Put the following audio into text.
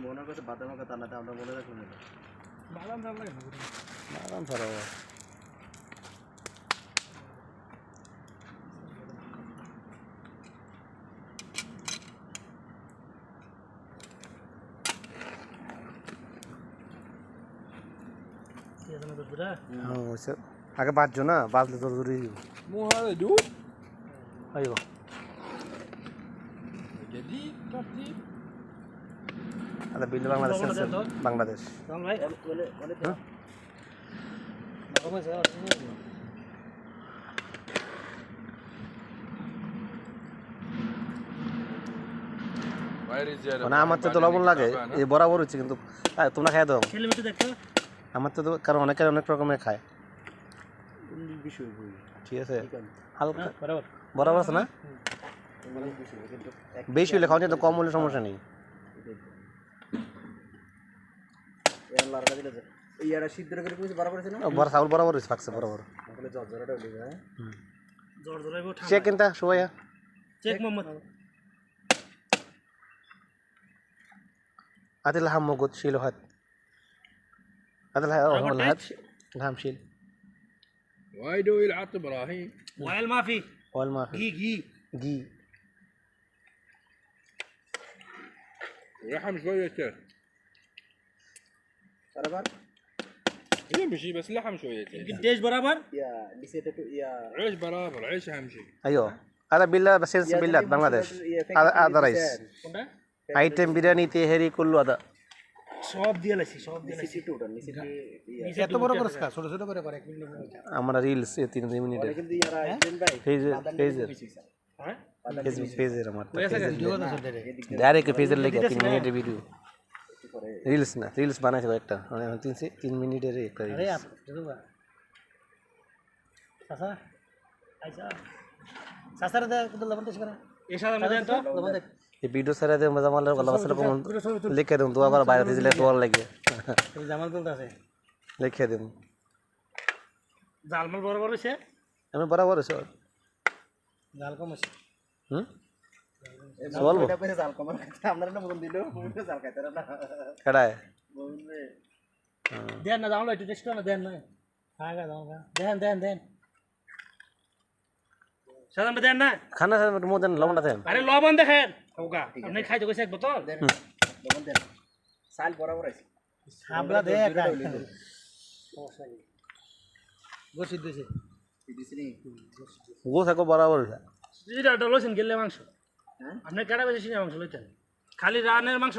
মনে করছে বাদাম কথা না আমরা মনে রাখবো না বাদাম ভালো লাগে বাদাম ছাড়া আগে বাজছো না বাজলে তো জরুরি مو هذا دود ايوه جديد ترتيب هذا بيل বাংলাদেশ বাংলাদেশ ভাই মানে আমার তো লবণ লাগে এই বরাবর হচ্ছে কিন্তু তোমরা খাই দাও আমার তো কারণ অনেকে অনেক রকমের খায় ঠিক আছে হালকা বরাবর আছে না বেশি হলে খাওয়া যায় তো কম হলে সমস্যা নেই বড় চাউল বরাবর হয়েছে ফাঁকছে বরাবর check কিনতা সুবাইয়া check Mohammad هات اللحم موجود شيله هات هات اللحم هات اللحم شيل وايد يلعب ابراهيم وائل ما في ولا ما في جي لحم شويه كيف برابر يمشي بس لحم شويتين قديش برابر؟ يا نسيت يا عيش برابر عيش اهم شيء ايوه هذا بالله بس بالله بنغلاديش هذا رئيس item biryani Tehri কুল্লু আদা সব দিয়ে লাইছি সব দিয়ে লাইছি এত বড় করে ছোট ছোট করে করে 1 মিনিট আমরা রিলস 3 মিনিটে কিন্তু ইয়ারা আইটেম ভাই হ্যাঁ পেজের আমার ডাইরেক্ট পেজের লেগে 3 মিনিটের ভিডিও রিলস না রিলস বানাইছে একটা মানে 3 মিনিটের একটা আরে আপ দেখবা সাসা আইসা সাসার দে কত লবণ দিছ করে এসা মধ্যে তো লবণ দেখ এই ভিডিও সারা দে মজা মারলে ভালো আসলে কোন লিখে দেন দোয়া করে বাইরে দিলে তোর লাগে এই জামাল বলতে আছে লিখে দেন জালমাল বড় বড় হইছে আমি বরাবর আছে জাল কম আছে বলবো এটা পয়সা জাল কমার কথা আপনারা না বলুন দিলো জাল খাইতে না কেডায় বলুন রে দেন না জামাল একটু টেস্ট না দেন না খাগা দাও দেন দেন সাধারণ দেন না খানা মো দেন লবণটা দেন আরে লবণ দেখেন হোগা আপনি খাইতে কইছে এক বোতল লবণ দেন সাল বরাবর আছে সাবলা দে গোসি দিছে দিছিনি গো থাকো বরাবর আছে এটা ডলছেন গেলে মাংস হ্যাঁ আপনি কেডা বেশি মাংস লইতেন খালি রানের মাংস